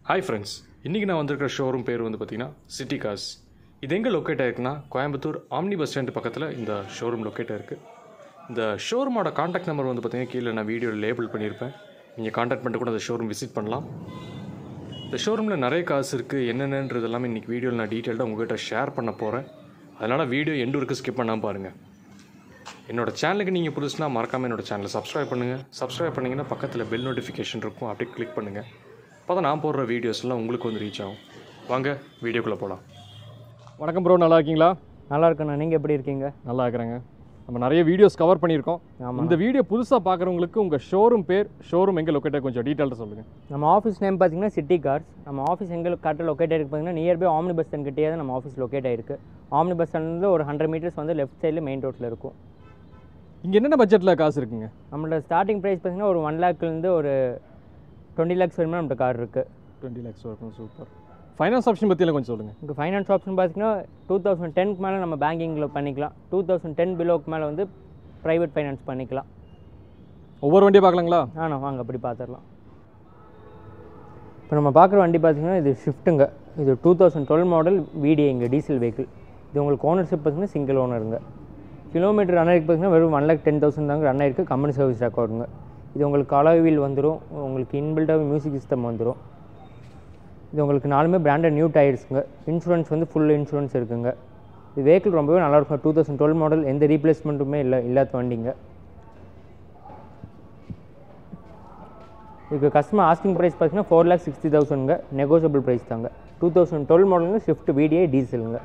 Hi friends, இன்றைக்கி நான் வந்திருக்கிற ஷோரூம் பேர் வந்து பார்த்திங்கன்னா சிட்டி கார்ஸ். இது எங்கே லொக்கேட் ஆகிருக்குன்னா கோயம்புத்தூர் ஆம்னி பஸ் ஸ்டாண்டு பக்கத்தில் இந்த ஷோரூம் லொக்கேட் ஆகிருக்கு. இந்த ஷோரூமோட காண்டாக்ட் நம்பர் வந்து பார்த்திங்கன்னா கீழே நான் வீடியோவில் லேபிள் பண்ணியிருப்பேன். நீங்கள் காண்டாக்ட் பண்ணிட்டு கூட அந்த ஷோரூம் விசிட் பண்ணலாம். இந்த ஷோரூமில் நிறைய காசு இருக்குது, என்னென்னன்றது எல்லாமே இன்றைக்கி வீடியோவில் நான் டீட்டெயில்டாக உங்கள்கிட்ட ஷேர் பண்ண போகிறேன். அதனால் வீடியோ எண்டு வரைக்கும் ஸ்கிப் பண்ணாமல் பாருங்கள். என்னோடய சேனலுக்கு நீங்கள் புதுசுனா மறக்காமல் என்னோடய சேனலை சப்ஸ்கிரைப் பண்ணுங்கள். சப்ஸ்கிரைப் பண்ணிங்கன்னா பக்கத்தில் பெல் நோட்டிஃபிகேஷன் இருக்கும், அப்படியே கிளிக் பண்ணுங்கள். அப்போ தான் நான் போடுற வீடியோஸ்லாம் உங்களுக்கு வந்து ரீச் ஆகும். வாங்க வீடியோக்குள்ளே போகலாம். வணக்கம் ப்ரோ, நல்லா இருக்கீங்களா? நல்லா இருக்கேண்ணா, நீங்கள் எப்படி இருக்கீங்க? நல்லா இருக்கிறேங்க. நம்ம நிறைய வீடியோஸ் கவர் பண்ணியிருக்கோம். இந்த வீடியோ புதுசாக பார்க்குறவங்களுக்கு உங்கள் ஷோரூம் பேர், ஷோரூம் எங்கே லொக்கேட்டாக கொஞ்சம் டீட்டெயில்டாக சொல்லுங்கள். நம்ம ஆஃபீஸ் நேம் பார்த்தீங்கன்னா சிட்டி கார்ஸ். நம்ம ஆஃபீஸ் எங்கே கரெக்டாக லொக்கேட் ஆகிருக்கு பார்த்தீங்கன்னா நியர்பை ஆம்னி பஸ் ஸ்டாண்ட் கிட்டே தான் நம்ம ஆஃபீஸ் லொக்கேட் ஆகிருக்கு. ஆம்னி பஸ் ஸ்டாண்ட்லேருந்து ஒரு 100 மீட்டர்ஸ் வந்து லெஃப்ட் சைடில் மெயின் ரோட்டில் இருக்கும். இங்கே என்னென்ன பட்ஜெட்டில் காசு இருக்குங்க? நம்மளோட ஸ்டார்டிங் ப்ரைஸ் பார்த்தீங்கன்னா ஒரு 1 லேக்லேருந்து ஒரு 20 lakhs வரைக்கும் நம்மகிட்ட கார் இருக்குது. 20 lakhs வரைக்கும். சூப்பர். ஃபைனான்ஸ் ஆப்ஷன் பற்றியெல்லாம் கொஞ்சம் சொல்லுங்கள். இங்கே ஃபைனான்ஸ் ஆப்ஷன் பார்த்தீங்கன்னா 2010க்கு மேலே நம்ம பேங்கிங்கில் பண்ணிக்கலாம். 2010 பிலோக்கு மேலே வந்து ப்ரைவேட் ஃபைனான்ஸ் பண்ணிக்கலாம். ஒவ்வொரு வண்டியை பார்க்கலாங்களா? வாங்க அப்படி பார்த்துடலாம். இப்போ நம்ம பார்க்குற வண்டி பார்த்திங்கன்னா இது ஷிஃப்ட்டுங்க. இது 2012 மாடல் VDIங்க, டீசல் வெஹிக்கிள். இது உங்களுக்கு ஓனர்ஷிப் பார்த்திங்கன்னா சிங்கிள் ஓனருங்க. கிலோமீட்டர் ரன் ஆகிருக்கு பார்த்திங்கன்னா வெறும் 1,10,000 தாங்க ரன் ஆகிருக்கு. கம்பெனி சர்வீஸ் ரெக்கார்டுங்க. இது உங்களுக்கு அலாய் வீல் வந்துடும், உங்களுக்கு இன்பில்டாக மியூசிக் சிஸ்டம் வந்துடும். இது உங்களுக்கு 4மே பிராண்டட் நியூ டயர்ஸுங்க. இன்சூரன்ஸ் வந்து ஃபுல் இன்சூரன்ஸ் இருக்குங்க. இது வெஹிக்கிள் ரொம்பவே நல்லாயிருக்கும். 2012 மாடல், எந்த ரீப்ளேஸ்மெண்ட்டுமே இல்லாத வண்டிங்க. இதுக்கு கஸ்டமர் ஆஸ்கிங் ப்ரைஸ் பார்த்தீங்கன்னா 4,60,000ங்க, நெகோஷியபிள் ப்ரைஸ் தாங்க. 2012 மாடலுங்க, ஷிஃப்ட் VDI டீசலுங்க.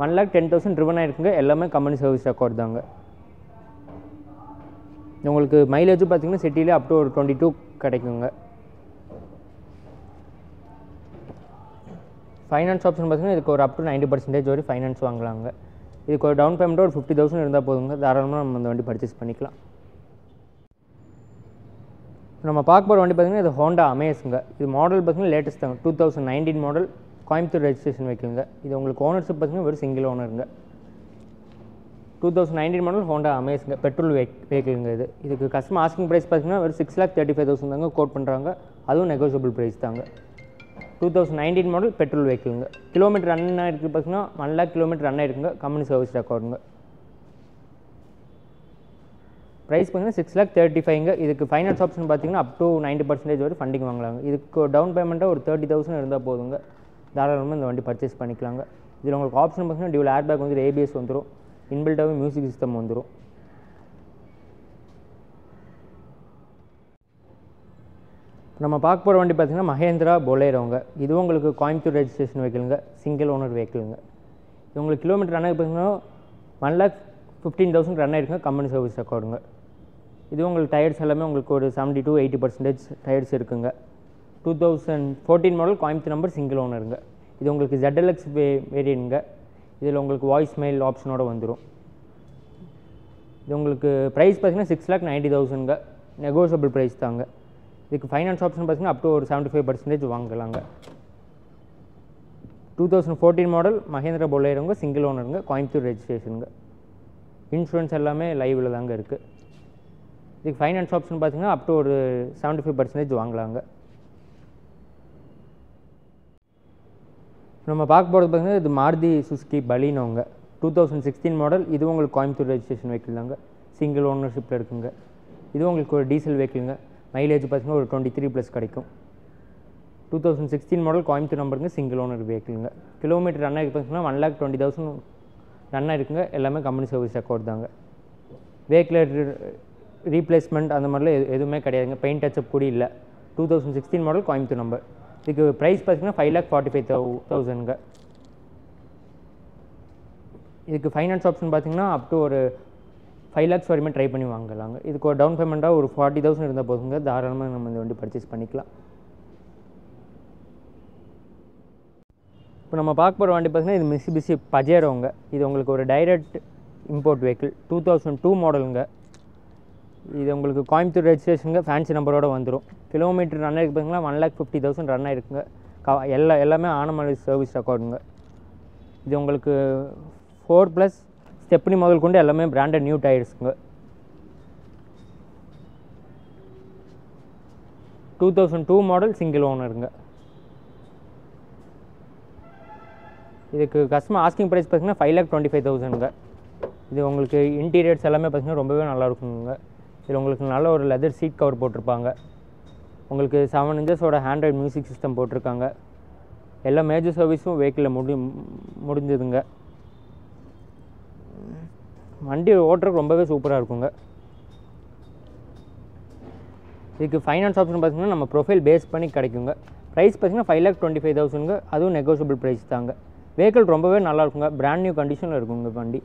1,10,000 ட்ரிவன் ஆகிருக்குங்க. எல்லாமே கம்பெனி சர்வீஸ் ரெக்கார்டு தாங்க. உங்களுக்கு மைலேஜும் பார்த்திங்கன்னா சிட்டியில் அப் டு ஒரு 22 கிடைக்குங்க. ஃபைனான்ஸ் ஆப்ஷன் பார்த்திங்கன்னா இதுக்கு ஒரு அப் டு 90% வரை ஃபைனான்ஸ் வாங்கலாங்க. இதுக்கு ஒரு டவுன் பேமெண்ட்டு ஒரு 50,000 இருந்தால் போதுங்க, தாராளமாக நம்ம அந்த வண்டி பர்ச்சேஸ் பண்ணிக்கலாம். நம்ம பார்க்க போகிற வண்டி பார்த்திங்கன்னா இது ஹோண்டா அமேஸுங்க. இது மாடல் பார்த்திங்கன்னா லேட்டஸ்ட் தாங்க, 2019 மாடல், கோயம்புத்தூர் ரெஜிஸ்ட்ரேஷன் வெஹிக்கிளுங்க. இது உங்களுக்கு ஓனர்ஷிப் பார்த்திங்கன்னா வெறும் சிங்கிள் ஓனருங்க. 2019 மாடல் ஹோண்டா அமேஸுங்க, பெட்ரோல் வெஹிக்கிளுங்க. இதுக்கு கஸ்டமர் ஆஸ்கிங் ப்ரைஸ் பார்த்திங்கன்னா வெறும் 6,35,000 தாங்க கோட் பண்ணுறாங்க. அதுவும் நெகோஷியபிள் ப்ரைஸ் தாங்க. 2019 மாடல் பெட்ரோல் வெஹிக்கிளுங்க. கிலோமீட்டர் ரன் ஆகிருக்கு பார்த்திங்கன்னா 1 lakh கிலோமீட்டர் ரன் ஆகிருக்குங்க. கம்பெனி சர்வீஸ் ரெக்கார்டுங்க. ப்ரைஸ் பார்த்திங்கன்னா 6,35,000ங்க. இதுக்கு ஃபைனான்ஸ் ஆப்ஷன் பார்த்திங்கன்னா அப் டு 90% வரை ஃபண்டிங் வாங்கலாங்க. இதுக்கு டவுன் பேமெண்ட்டாக ஒரு 30,000 இருந்தால் போதுங்க, தாராளமாக இந்த வண்டி பர்ச்சேஸ் பண்ணிக்கலாங்க. இதில் உங்களுக்கு ஆப்ஷன் பார்த்திங்கன்னா டியூல் ஏர் பேக் வந்து ABS வந்துடும், இன்பில்டாகவே மியூசிக் சிஸ்டம் வந்துடும். நம்ம பார்க்க போகிற வண்டி பார்த்திங்கன்னா மஹேந்திரா பொலேரோங்க. இதுவும் உங்களுக்கு கோயம்புத்தூர் ரெஜிஸ்ட்ரேஷன் வெஹிக்கிளுங்க, சிங்கிள் ஓனர் வெஹிக்கிளுங்க. இது உங்களுக்கு கிலோமீட்டர் ரன் ஆகி பார்த்திங்கன்னா 1,15,000 ரன் ஆகிருக்குங்க. கம்பெனி சர்வீஸ் ரெக்கார்டுங்க. இது உங்களுக்கு டயர்ஸ் எல்லாமே உங்களுக்கு ஒரு 70 to 80% டயர்ஸ் இருக்குங்க. 2014 மாடல், கோயம்புத்தூர் நம்பர், சிங்கிள் ஓனருங்க. இது உங்களுக்கு ZLX வேரியன்ட்ங்க. இதில் உங்களுக்கு வாய்ஸ் மெயில் ஆப்ஷனோட வந்துடும். இது உங்களுக்கு ப்ரைஸ் பார்த்திங்கன்னா 6,90,000ங்க, நெகோஷியபிள் ப்ரைஸ் தாங்க. இதுக்கு ஃபைனான்ஸ் ஆப்ஷன் பார்த்திங்கன்னா அப் டு ஒரு 75% வாங்கலாங்க. 2014 மாடல் மஹேந்திரா பொலேரோங்க, சிங்கிள் ஓனருங்க, கோயம்புத்தூர் ரெஜிஸ்ட்ரேஷனுங்க. இன்சூரன்ஸ் எல்லாமே லைவில் தாங்க இருக்குது. இதுக்கு ஃபைனான்ஸ் ஆப்ஷன் பார்த்திங்கன்னா அப் டு ஒரு 75% வாங்கலாங்க. நம்ம பார்க்க போகிறது பார்த்திங்கன்னா இது மாருதி சுசுகி பலினோங்க. 2016 மாடல். இது உங்களுக்கு கோயம்புத்தூர் ரெஜிஸ்ட்ரேஷன் வெஹிக்கிள் தாங்க, சிங்கிள் ஓனர்ஷிப்பில் இருக்குங்க. இது உங்களுக்கு ஒரு டீசல் வெஹிக்கிளுங்க. மைலேஜ் பார்த்திங்கன்னா ஒரு 23+ கிடைக்கும். 2016 மாடல், கோயம்புத்தூர் நம்பருங்க, சிங்கிள் ஓனர் வெஹிக்கிளுங்க. கிலோமீட்டர் ரன் ஆகி பார்த்திங்கன்னா 1,20,000 ரன் ஆகிருக்குங்க. எல்லாமே கம்பெனி சர்வீஸ் ரெக்கார்டு தாங்க. வெஹிக்கிள் ரீப்ளேஸ்மெண்ட் அந்த மாதிரிலாம் எதுவுமே கிடையாதுங்க. பெயிண்ட் டச்சப் கூட இல்லை. 2016 மாடல், கோயம்புத்தூர் நம்பர். இதுக்கு ப்ரைஸ் பார்த்திங்கன்னா 5,45,000ங்க. இதுக்கு ஃபைனான்ஸ் ஆப்ஷன் பார்த்திங்கன்னா அப் டு ஒரு 5 lakhs வரையுமே ட்ரை பண்ணி வாங்கலாங்க. இதுக்கு ஒரு டவுன் பேமெண்ட்டாக ஒரு 40,000 இருந்தால் போதுங்க, தாராளமாக நம்ம இந்த வண்டி பர்ச்சேஸ் பண்ணிக்கலாம். இப்போ நம்ம பார்க்க போகிற வண்டி பார்த்திங்கன்னா இது மிட்சுபிஷி பஜேரோங்க. இது உங்களுக்கு ஒரு டைரக்ட் இம்போர்ட் வெஹிக்கிள், 2002 மாடலுங்க. இது உங்களுக்கு கோயம்புத்தூர் ரெஜிஸ்ட்ரேஷனுங்க, ஃபேன்சி நம்பரோடு வந்துடும். கிலோமீட்டர் ரன் ஆகிருக்கு பார்த்திங்கன்னா 1,50,000 ரன் ஆகிருக்குங்க. எல்லாமே ஆனமலை சர்வீஸ் ரெக்கார்டுங்க. இது உங்களுக்கு 4+ ஸ்டெப்னி முதல் கொண்டு எல்லாமே பிராண்டட் நியூ டயர்ஸுங்க. 2002 மாடல், சிங்கிள் ஓனருங்க. இதுக்கு கஸ்டமர் ஆஸ்கிங் ப்ரைஸ் பார்த்தீங்கன்னா 5,25,000ங்க. இது உங்களுக்கு இன்டீரியர்ஸ் எல்லாமே பார்த்தீங்கன்னா ரொம்பவே நல்லாயிருக்குங்க. இதில் உங்களுக்கு நல்ல ஒரு லெதர் சீட் கவர் போட்டிருப்பாங்க. உங்களுக்கு 7 இன்ச்சஸோட ஹேண்ட்ரைட் மியூசிக் சிஸ்டம் போட்டிருக்காங்க. எல்லா மேஜர் சர்வீஸும் வெஹிக்கிளில் முடிஞ்சதுங்க. வண்டி ஓட்டுறதுக்கு ரொம்பவே சூப்பராக இருக்குங்க. இதுக்கு ஃபைனான்ஸ் ஆப்ஷன் பார்த்தீங்கன்னா நம்ம ப்ரொஃபைல் பேஸ் பண்ணி கிடைக்குங்க. ப்ரைஸ் பார்த்தீங்கன்னா 5,25,000ங்க. அதுவும் நெகோஷியபிள் ப்ரைஸ் தாங்க. வெஹிக்கிள் ரொம்பவே நல்லா இருக்குங்க. பிராண்ட் நியூ கண்டிஷனில் இருக்குங்க வண்டி.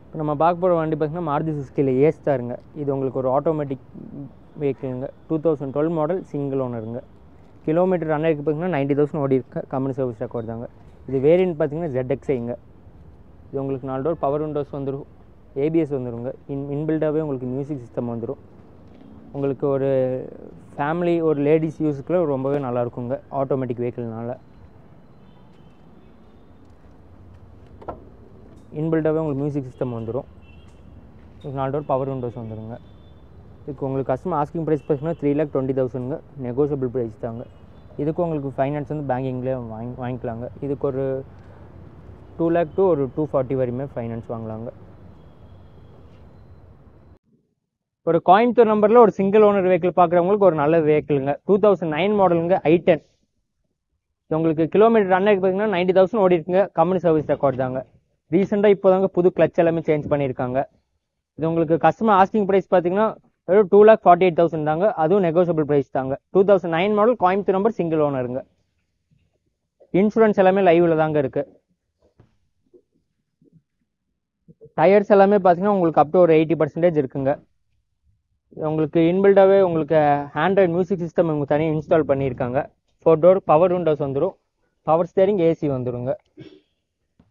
இப்போ நம்ம பார்க்க போகிற வண்டி பார்த்தீங்கன்னா மாருதி சுசுக்கியில் ஏஸ்டாருங்க. இது உங்களுக்கு ஒரு ஆட்டோமேட்டிக் வெஹிக்கிளுங்க. 2012 மாடல் சிங்கிள் ஓனருங்க. கிலோமீட்டர் ரன் ஆகிருக்கு பார்த்தீங்கன்னா 90,000 ஓடி இருக்கு. கம்பெனி சர்வீஸ் ரெக்கார்ட் தாங்க. இது வேரியன்ட் பார்த்தீங்கன்னா ZXIங்க. இது உங்களுக்கு 4 டோர் பவர் விண்டோஸ் வந்துடும். ABS வந்துடுங்க. இன்பில்டாகவே உங்களுக்கு மியூசிக் சிஸ்டம் வந்துடும். உங்களுக்கு ஒரு ஃபேமிலி ஒரு லேடிஸ் யூஸுக்குள்ள ரொம்பவே நல்லாயிருக்குங்க ஆட்டோமேட்டிக் வெஹிக்கிள்னால. இன்பில்டாகவே உங்களுக்கு மியூசிக் சிஸ்டம் வந்துடும். 4 டோர் பவர் விண்டோஸ் வந்துடுங்க. இதுக்கு உங்களுக்கு கஸ்டமர் ஆஸ்கிங் ப்ரைஸ் பார்த்தீங்கன்னா 3,20,000ங்க. நெகோஷியபிள் ப்ரைஸ் தாங்க. இதுக்கு உங்களுக்கு ஃபைனான்ஸ் வந்து பேங்கிங்லேயே வாங்கிக்கலாங்க. இதுக்கு ஒரு 2 lakh to ஒரு 240 வரையுமே ஃபைனான்ஸ் வாங்கலாங்க. ஒரு கோயம்புத்தூர் நம்பரில் ஒரு சிங்கிள் ஓனர் வெஹிக்கிள் பார்க்குறவங்களுக்கு ஒரு நல்ல வெஹிக்கிளுங்க. 2009 மாடலுங்க i10. உங்களுக்கு கிலோமீட்டர் ரன் ஆகி பார்த்தீங்கன்னா 90,000 ஓடி இருக்குங்க. கம்பெனி சர்வீஸ் ரெக்கார்ட் தாங்க. ரீசெண்டாக இப்போ தாங்க புது கிளச் எல்லாமே சேஞ்ச் பண்ணியிருக்காங்க. இது உங்களுக்கு கஸ்டமர் ஆஸ்கிங் ப்ரைஸ் பார்த்தீங்கன்னா வெறும் 2,48,000 தாங்க. அதுவும் நெகோஷியபிள் ப்ரைஸ் தாங்க. 2009 மாடல் கோயம்புத்தூர் நம்பர் சிங்கிள் ஓனருங்க. இன்சூரன்ஸ் எல்லாமே லைவ்ல தாங்க இருக்கு. டயர்ஸ் எல்லாமே பார்த்தீங்கன்னா உங்களுக்கு அப் டு ஒரு 80% இருக்குங்க. உங்களுக்கு இன்பில்டாகவே உங்களுக்கு ஆண்ட்ராய்டு மியூசிக் சிஸ்டம் உங்களுக்கு தனியாக இன்ஸ்டால் பண்ணியிருக்காங்க. 4 டோர் பவர் விண்டோஸ் வந்துடும். பவர் ஸ்டேரிங் AC வந்துடுங்க.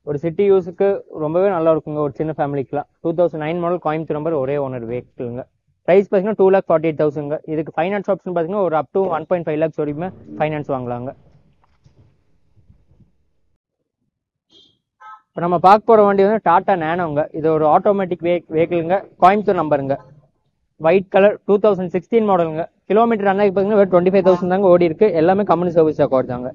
ஒரு சிட்டி யூஸுக்கு ரொம்பவே நல்லா இருக்குங்க. ஒரு சின்ன ஃபேமிலிக்குலாம் 2009 மாடல் கோயம்புத்தூர் நம்பர் ஒரே ஓனர் வெஹிக்கிளுங்க. ப்ரைஸ் பார்த்தீங்கன்னா 2,48,000ங்க. இதுக்கு ஃபைனான்ஸ் ஆப்ஷன் பார்த்தீங்கன்னா ஒரு அப் டு 1.5 lakhs வரைக்குமே ஃபைனான்ஸ் வாங்கலாங்க. இப்போ நம்ம பார்க்க போகிற வண்டி வந்து டாடா நேனோங்க. இது ஒரு ஆட்டோமேட்டிக் வெஹிக்கிளுங்க. கோயம்புத்தூர் நம்பருங்க. ஒயிட் கலர் 2016 மாடலுங்க. கிலோமீட்டர் ரன் ஆகி பார்த்தீங்கன்னா வெறும் 25,000 தாங்க ஓடி இருக்கு. எல்லாமே கம்பெனி சர்வீஸ் ரெக்கார்ட் தாங்க.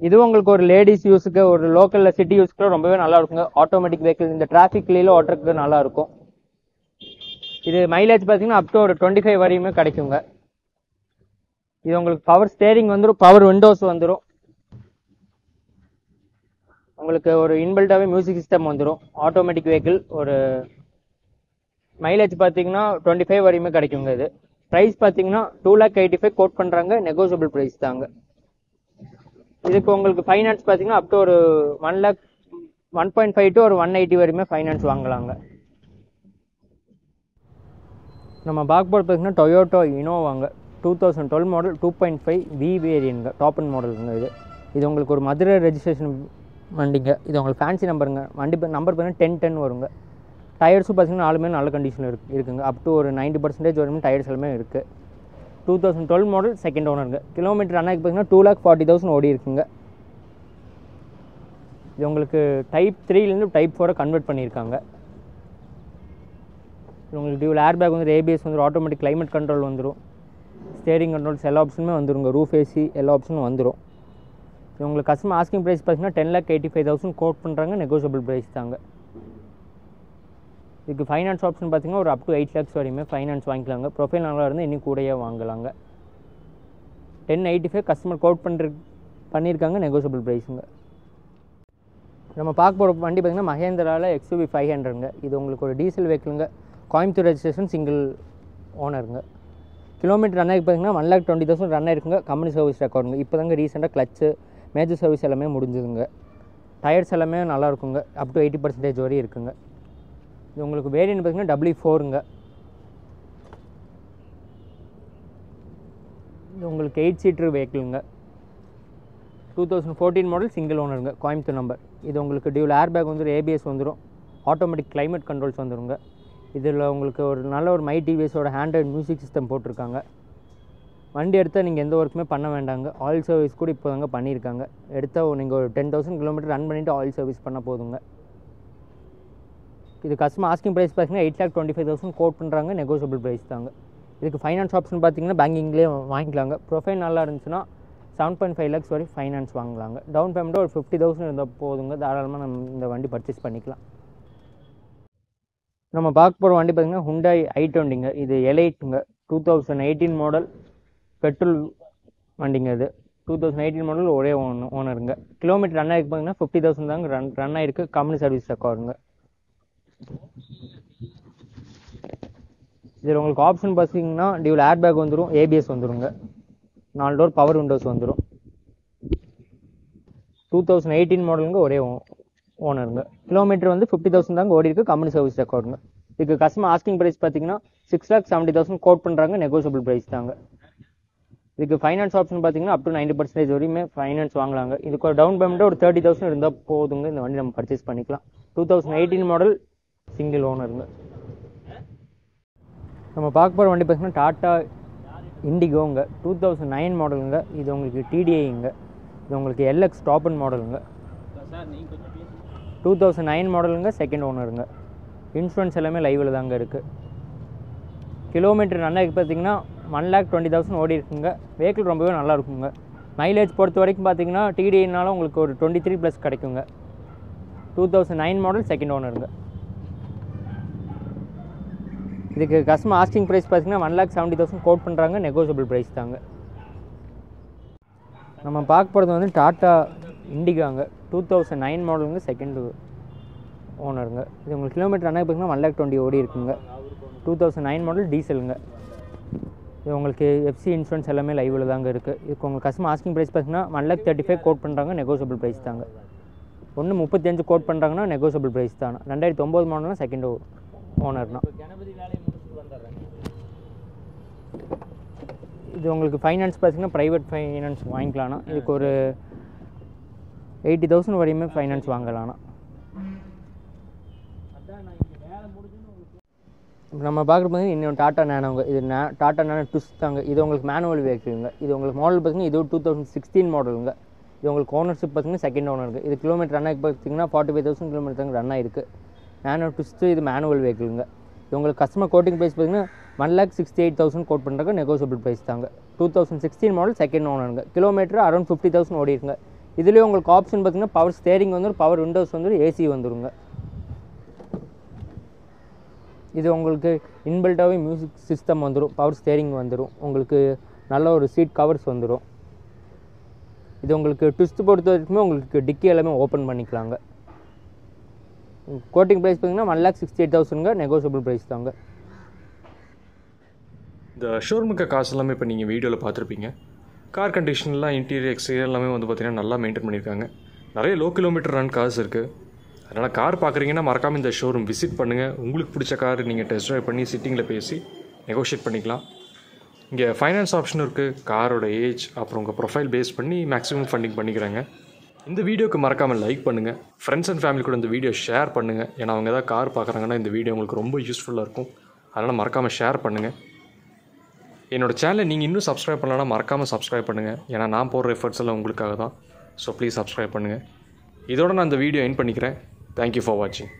இது உங்களுக்கு ஒரு லேடிஸ் யூஸுக்கு ஒரு லோக்கல்ல சிட்டி யூஸ்க்கு ரொம்பவே நல்லா இருக்குங்க. ஆட்டோமேட்டிக் வெஹிக்கிள் இந்த டிராஃபிக்ல ஓட்டுறதுக்கு நல்லா இருக்கும். இது மைலேஜ் பார்த்தீங்கன்னா அப் டு ஒரு 25 வரையுமே கிடைக்குங்க. இது உங்களுக்கு பவர் ஸ்டேரிங் வந்துடும். பவர் விண்டோஸ் வந்துடும். உங்களுக்கு ஒரு இன்பில்டாவே மியூசிக் சிஸ்டம் வந்துடும். ஆட்டோமேட்டிக் வெஹிக்கிள் ஒரு மைலேஜ் பார்த்தீங்கன்னா 25 வரையுமே கிடைக்குங்க. இது ப்ரைஸ் பார்த்தீங்கன்னா 2,85,000 கோட் பண்றாங்க. நெகோஷியபிள் ப்ரைஸ் தாங்க. இதுக்கு உங்களுக்கு ஃபைனான்ஸ் பார்த்தீங்கன்னா அப் டு ஒரு 1.5 to ஒரு 180 வரையுமே ஃபைனான்ஸ் வாங்கலாங்க. நம்ம பார்க்க போகிறது பார்த்தீங்கன்னா டொயோட்டோ இனோவாங்க. 2012 மாடல் 2.5 V வேரியன்ட்ங்க. டாப் அண்ட் மாடலுங்க. இது உங்களுக்கு ஒரு மதுரை ரெஜிஸ்ட்ரேஷன் வண்டிங்க. இது உங்களுக்கு ஃபேன்சி நம்பருங்க. வண்டி நம்பர் பார்த்தீங்கன்னா 1010 வருங்க. டயர்ஸும் பார்த்தீங்கன்னா 4 நல்ல கண்டிஷனில் இருக்குங்க. அப் டு ஒரு 90% வரைக்கும் டயர்ஸ் எல்லாமே இருக்குது. 2012 மாடல் செகண்ட் ஓனருங்க. கிலோமீட்டர் ரன் ஆகி பார்த்தீங்கன்னா 2,40,000 ஓடி இருக்குங்க. இது உங்களுக்கு டைப் 3லேருந்து டைப் 4 கன்வெர்ட் பண்ணியிருக்காங்க. உங்களுக்கு டியூல் ஏர் பேக் வந்து ABS வந்துடும். ஆட்டோமேட்டிக் கிளைமேட் கண்ட்ரோல் வந்துடும். ஸ்டேரிங் கண்ட்ரோல்ஸ் எல்லா ஆப்ஷனுமே வந்துருங்க. ரூஃப் AC எல்லா ஆப்ஷனும் வந்துடும். இது உங்களுக்கு கஸ்டமர் ஆஸ்கிங் ப்ரைஸ் பார்த்தீங்கன்னா 10,85,000 கோட் பண்ணுறாங்க. நெகோஷியபிள் ப்ரைஸ் தாங்க. இதுக்கு ஃபைனான்ஸ் ஆப்ஷன் பார்த்தீங்கன்னா ஒரு அப் டு 8 lakhs வரையுமே ஃபைனான்ஸ் வாங்கிக்கலாங்க. ப்ரொஃபைல் நல்லா இருந்தால் இன்னும் கூடயே வாங்கலாங்க. 1085 கஸ்டமர் கோட் பண்ணியிருக்காங்க. நெகோஷியபிள் ப்ரைஸுங்க. நம்ம பார்க்க போகிற வண்டி பார்த்தீங்கன்னா மஹேந்திராவில் XUV 500ங்க. இது உங்களுக்கு ஒரு டீசல் வெஹிக்கிளுங்க. கோயம்புத்தூர் ரெஜிஸ்ட்ரேஷன் சிங்கிள் ஓனருங்க. கிலோமீட்டர் ரன் ஆகி பார்த்தீங்கன்னா 1,20,000 ரன் ஆயிருக்குங்க. கம்பெனி சர்வீஸ் ரெக்கார்டுங்க. இப்போ தாங்க ரீசெண்டாக கிளச்சு மேஜர் சர்வீஸ் எல்லாமே முடிஞ்சுதுங்க. டயர்ஸ் எல்லாமே நல்லா இருக்குங்க. அப் டு 80% வரையும் இருக்குங்க. இது உங்களுக்கு வேரியன்ட் பார்த்தீங்கன்னா W4ங்க. இது உங்களுக்கு 8 சீட்டர் வெஹிக்கிளுங்க. 2014 மாடல் சிங்கிள் ஓனருங்க. கோயம்புத்தூர் நம்பர். இது உங்களுக்கு டியூல் ஏர் பேக் வந்துடும். ABS வந்துடும். ஆட்டோமேட்டிக் கிளைமேட் கண்ட்ரோல்ஸ் வந்துடுங்க. இதில் உங்களுக்கு ஒரு நல்ல ஒரு மை டிவிஎஸோட ஆண்ட்ராய்டு மியூசிக் சிஸ்டம் போட்டிருக்காங்க. வண்டி எடுத்தால் நீங்கள் எந்த ஒர்க்குமே பண்ண வேண்டாங்க. ஆயில் சர்வீஸ் கூட இப்போ தாங்க பண்ணியிருக்காங்க. எடுத்தால் நீங்கள் ஒரு 10,000 கிலோமீட்டர் ரன் பண்ணிவிட்டு ஆயில் சர்வீஸ் பண்ண போதுங்க. இது கஸ்டமர் ஆஸ்கிங் ப்ரைஸ் பார்த்தீங்கன்னா 8,25,000 கோட் பண்ணுறாங்க. நெகோஷியபிள் ப்ரைஸ் தாங்க. இதுக்கு ஃபைனான்ஸ் ஆப்ஷன் பார்த்தீங்கன்னா பேங்கிங்லேயே வாங்கிக்கலாங்க. ப்ரொஃபைல் நல்லா இருந்துச்சுன்னா 7.5 lakhs வரை ஃபைனான்ஸ் வாங்கலாங்க. டவுன் பேமெண்ட்டு ஒரு 50,000 இருந்தால் போதுங்க, தாராளமாக நம்ம இந்த வண்டி பர்ச்சேஸ் பண்ணிக்கலாம். நம்ம பார்க்க போகிற வண்டி பார்த்திங்கன்னா Hyundai i20ங்க. இது எலைட்டுங்க, 2018 மாடல் பெட்ரோல் வண்டிங்க. இது 2018 மாடல் ஒரே ஓனருங்க. கிலோமீட்டர் ரன் ஆகிருக்கு பார்த்தீங்கன்னா 50,000 தாங்க ரன் ஆகிருக்கு. கம்பெனி சர்வீஸ் ரெக்கார்டுங்க. இதில் உங்களுக்கு ஆப்ஷன் பார்த்தீங்கன்னா டியூல் ஏர் பேக் வந்துடும், ஏபிஎஸ் வந்துடுங்க, 4 டோர் பவர் விண்டோஸ் வந்துடும். 2018 மாடலுங்க, ஒரே ஓனருங்க. கிலோமீட்டர் வந்து 50,000 தாங்க ஓடி இருக்குது. கம்பெனி சர்வீஸ் ரெக்கார்டுங்க. இதுக்கு கஸ்டமர் ஆஸ்கிங் ப்ரைஸ் பார்த்தீங்கன்னா 6,70,000 கோட் பண்ணுறாங்க. நெகோசியபிள் ப்ரைஸ் தாங்க. இதுக்கு ஃபைனான்ஸ் ஆப்ஷன் பார்த்தீங்கன்னா அப் டு 90% வரையுமே ஃபைனான்ஸ் வாங்கலாங்க. இதுக்கு ஒரு டவுன் பேமெண்ட்டு ஒரு 30,000 இருந்தால் போதுங்க, இந்த வண்டி நம்ம பர்ச்சேஸ் பண்ணிக்கலாம். 2018 மாடல் சிங்கிள் ஓனருங்க. நம்ம பார்க்க போகிற வண்டி பார்த்தீங்கன்னா டாட்டா இண்டிகோங்க, 2009 மாடலுங்க. இது உங்களுக்கு டிடிஐங்க. இது உங்களுக்கு எல்எக்ஸ் டாப் அண்ட் மாடலுங்க. 2009 மாடலுங்க, செகண்ட் ஓனருங்க. இன்சூரன்ஸ் எல்லாமே லைவில் தாங்க இருக்குது. கிலோமீட்டர் நல்லா பார்த்தீங்கன்னா 1,20,000 ஓடி இருக்குங்க. வெஹிக்கிள் ரொம்பவே நல்லா இருக்குங்க. மைலேஜ் பொறுத்த வரைக்கும் பார்த்தீங்கன்னா டிடிஐனால உங்களுக்கு ஒரு 23+ கிடைக்குங்க. 2009 மாடல் செகண்ட் ஓனருங்க. இதுக்கு கஸ்டமர் ஆஸ்கிங் ப்ரைஸ் பார்த்தீங்கன்னா 1,70,000 கோட் பண்ணுறாங்க. நெகோசியபிள் ப்ரைஸ் தாங்க. நம்ம பார்க்க போகிறது வந்து டாட்டா இண்டிகாங்க, 2009 மாடலுங்க, செகண்ட் ஓனருங்க. இது உங்களுக்கு கிலோமீட்டர் ரன் பார்த்தீங்கன்னா 1,20,000 ஓடி இருக்குங்க. 2009 மாடல் டீசலுங்க. இது உங்களுக்கு எஃப்சி இன்சூரன்ஸ் எல்லாமே லைவில் தாங்க இருக்குது. இதுக்கு உங்களுக்கு கஸ்டமர் ஆஸ்கிங் ப்ரைஸ் பார்த்தீங்கன்னா 1,35,000 கோட் பண்ணுறாங்க. நெகோசியபிள் ப்ரைஸ் தாங்க. 1,35,000 கோட் பண்ணுறாங்கன்னா நெகோசியபிள் ப்ரைஸ் தானே. 2009 மாடல்னா செகண்ட் ஓனர்னா. இது உங்களுக்கு ஃபைனான்ஸ் பார்த்தீங்கன்னா ப்ரைவேட் ஃபைனான்ஸ் வாங்கிக்கலாம்னா இதுக்கு ஒரு 80,000 வரையுமே ஃபைனான்ஸ் வாங்கலாம்னா. நம்ம பார்க்குறது இன்னும் டாட்டா நேனோங்க. இது டாட்டா நேனோ ட்விஸ்ட் தாங்க. இது உங்களுக்கு மேனுவல் வெஹிக்கிளுங்க. இது உங்களுக்கு மாடல் பார்த்தீங்கன்னா இது 2016 மாடலுங்க. இது உங்களுக்கு ஓனர்ஷிப் பார்த்தீங்கன்னா செகண்ட் ஓனருங்க. இது கிலோமீட்டர் ரன் ஆகி பார்த்தீங்கன்னா 45,000 கிலோமீட்டர் தாங்க ரன் ஆகிருக்கு. நேனோ ட்விஸ்ட்டு இது மேனுவல் வெஹிக்கிளுங்க. இது உங்களுக்கு கஸ்டமர் கோட்டிங் ப்ரைஸ் பார்த்தீங்கன்னா 1,68,000 கோட் பண்ணுறாங்க. நெகோசியபிள் ப்ரைஸ் தாங்க. 2016 மாடல் செகண்ட் ஓனருங்க. கிலோமீட்டர் அரௌண்ட் 50,000 ஓடி இருக்குங்க. இதுலேயே உங்களுக்கு ஆப்ஷன் பார்த்தீங்கன்னா பவர் ஸ்டேரிங் வந்துடும், பவர் விண்டோஸ் வந்துடும், ஏசி வந்துடுங்க. இது உங்களுக்கு இன்பில்ட்டாகவே மியூசிக் சிஸ்டம் வந்துடும், பவர் ஸ்டேரிங் வந்துடும், உங்களுக்கு நல்ல ஒரு சீட் கவர்ஸ் வந்துடும். இது உங்களுக்கு ட்விஸ்ட் பொறுத்த வரைக்குமே உங்களுக்கு டிக்கி எல்லாமே ஓப்பன் பண்ணிக்கலாங்க. கோட்டிங் ப்ரைஸ் பார்த்தீங்கன்னா 1,68,000 நெகோசியபிள் ப்ரைஸ் தாங்க. இந்த ஷோரூமுக்கு காசு எல்லாமே இப்போ நீங்கள் வீடியோவில் பார்த்துருப்பீங்க. கார் கண்டிஷன்லாம் இன்டீரியர் எக்ஸ்டீரியர் எல்லாமே வந்து பார்த்திங்கன்னா நல்லா மெயின்டைன் பண்ணியிருக்காங்க. நிறைய லோ கிலோமீட்டர் ரன் கார்ஸ் இருக்குது. அதனால் கார் பார்க்குறீங்கன்னா மறக்காமல் இந்த ஷோரூம் விசிட் பண்ணுங்கள். உங்களுக்கு பிடிச்ச கார் நீங்கள் டெஸ்ட் ட்ரைவ் பண்ணி சிட்டிங்கில் பேசி நெகோஷியேட் பண்ணிக்கலாம். இங்கே ஃபைனான்ஸ் ஆப்ஷனும் இருக்குது. காரோட ஏஜ் அப்புறம் உங்கள் ப்ரொஃபைல் பேஸ் பண்ணி மேக்ஸிமம் ஃபண்டிங் பண்ணிக்கிறாங்க. இந்த வீடியோக்கு மறக்காமல் லைக் பண்ணுங்கள். ஃப்ரெண்ட்ஸ் அண்ட் ஃபேமிலி கூட இந்த வீடியோ ஷேர் பண்ணுங்கள். ஏன்னா அவங்க ஏதாவது கார் பார்க்குறாங்கன்னா இந்த வீடியோ உங்களுக்கு ரொம்ப யூஸ்ஃபுல்லாக இருக்கும். அதனால் மறக்காமல் ஷேர் பண்ணுங்கள். என்னோடய சேனலை நீங்கள் இன்னும் சப்ஸ்கிரைப் பண்ணலன்னா மறக்காமல் சப்ஸ்கிரைப் பண்ணுங்கள். ஏன்னா நான் போடுற எஃபர்ட்ஸ் எல்லாம் உங்களுக்காக தான். ஸோ ப்ளீஸ் சப்ஸ்கிரைப் பண்ணுங்கள். இதோட நான் இந்த வீடியோ எண்ட் பண்ணிக்கிறேன். தேங்க்யூ ஃபார் வாட்சிங்.